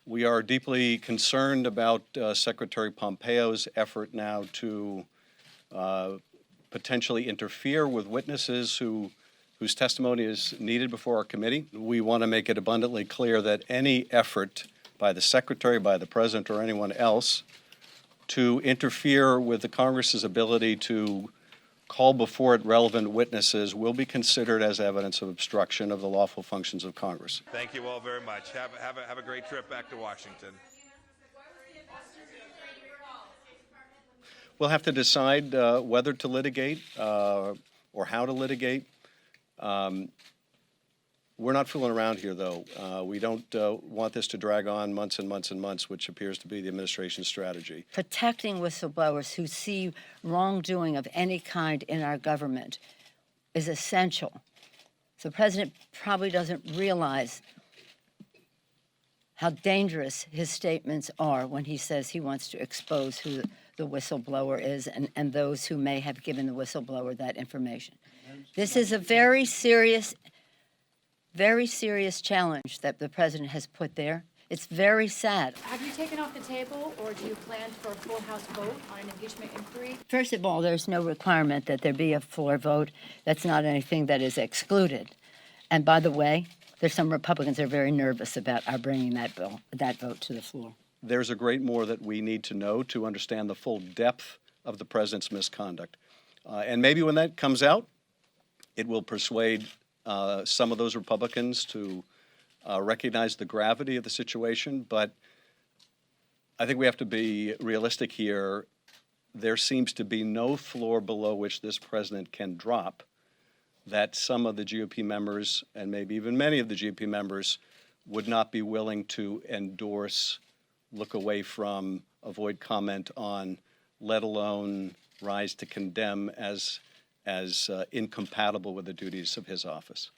We are deeply concerned about Secretary Pompeo's effort now to potentially interfere with witnesses whose testimony is needed before our committee. We want to make it abundantly clear that any effort by the Secretary, by the President, or anyone else to interfere with the Congress's ability to call before it relevant witnesses will be considered as evidence of obstruction of the lawful functions of Congress. Thank you all very much. Have a great trip back to Washington. We'll have to decide whether to litigate or how to litigate. We're not fooling around here, though. We don't want this to drag on months and months and months, which appears to be the administration's strategy. Protecting whistleblowers who see wrongdoing of any kind in our government is essential. The president probably doesn't realize how dangerous his statements are when he says he wants to expose who the whistleblower is and those who may have given the whistleblower that information. This is a very serious challenge that the president has put there. It's very sad. Have you taken off the table, or do you plan for a full House vote on an impeachment inquiry? First of all, there's no requirement that there be a floor vote. That's not anything that is excluded. And by the way, there's some Republicans that are very nervous about our bringing that vote to the floor. There's a great more that we need to know to understand the full depth of the president's misconduct. And maybe when that comes out, it will persuade some of those Republicans to recognize the gravity of the situation. But I think we have to be realistic here. There seems to be no floor below which this president can drop that some of the GOP members, and maybe even many of the GOP members, would not be willing to endorse, look away from, avoid comment on, let alone rise to condemn as incompatible with the duties of his office.